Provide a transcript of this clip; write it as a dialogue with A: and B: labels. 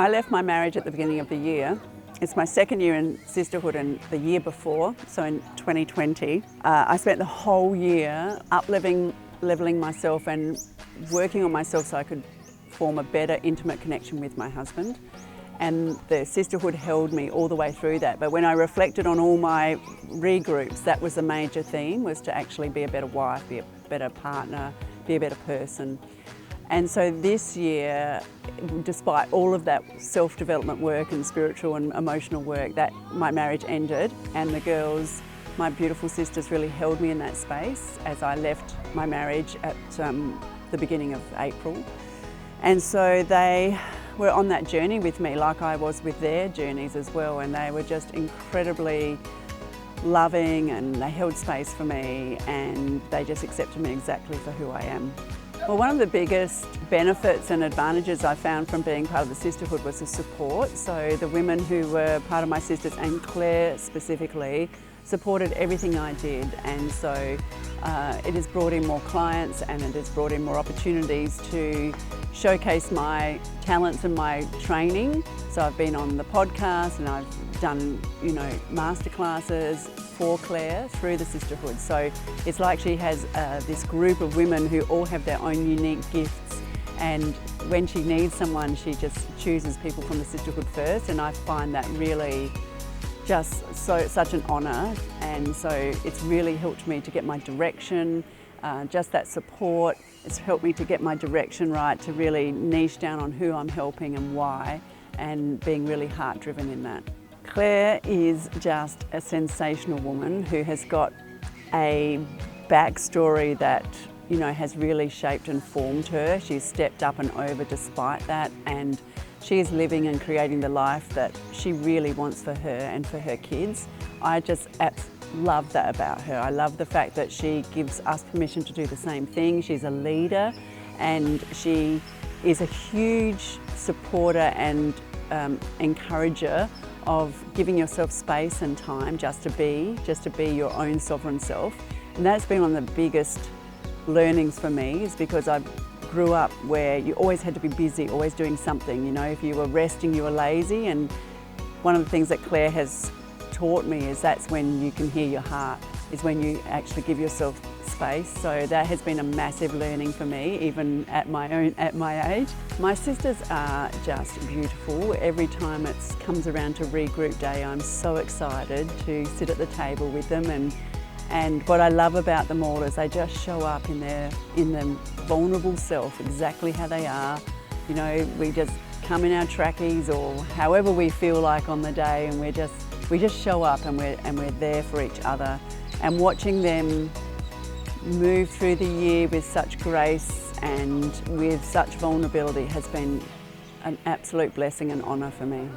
A: I left my marriage at the beginning of the year. It's my second year in Sisterhood, and the year before, so in 2020, I spent the whole year leveling myself and working on myself so I could form a better intimate connection with my husband. And the Sisterhood held me all the way through that. But when I reflected on all my regroups, that was the major theme, was to actually be a better wife, be a better partner, be a better person. And so this year, despite all of that self-development work and spiritual and emotional work, that my marriage ended, and the girls, my beautiful sisters, really held me in that space as I left my marriage at the beginning of April. And so they were on that journey with me, like I was with their journeys as well, and they were just incredibly loving, and they held space for me, and they just accepted me exactly for who I am. Well, one of the biggest benefits and advantages I found from being part of the Sisterhood was the support. So the women who were part of my sisters, and Claire specifically, supported everything I did, and so it has brought in more clients, and it has brought in more opportunities to showcase my talents and my training. So I've been on the podcast, and I've done, masterclasses for Claire through the Sisterhood. So it's like she has this group of women who all have their own unique gifts, and when she needs someone, she just chooses people from the Sisterhood first, and I find that really just such an honour. And so it's really helped me to get my direction, just that support. It's helped me to get my direction right, to really niche down on who I'm helping and why, and being really heart-driven in that. Claire is just a sensational woman who has got a backstory that has really shaped and formed her. She's stepped up and over despite that, and she is living and creating the life that she really wants for her and for her kids. I just love that about her. I love the fact that she gives us permission to do the same thing. She's a leader, and she is a huge supporter and encourager of giving yourself space and time just to be your own sovereign self. And that's been one of the biggest learnings for me, is because I grew up where you always had to be busy, always doing something. If you were resting, you were lazy. And one of the things that Claire has taught me is that's when you can hear your heart, is when you actually give yourself space. So that has been a massive learning for me, even at my age. My sisters are just beautiful. Every time it comes around to regroup day, I'm so excited to sit at the table with them, and what I love about them all is they just show up in their vulnerable self, exactly how they are. We just come in our trackies or however we feel like on the day, and we just show up, and we're there for each other. And watching them move through the year with such grace and with such vulnerability has been an absolute blessing and honour for me.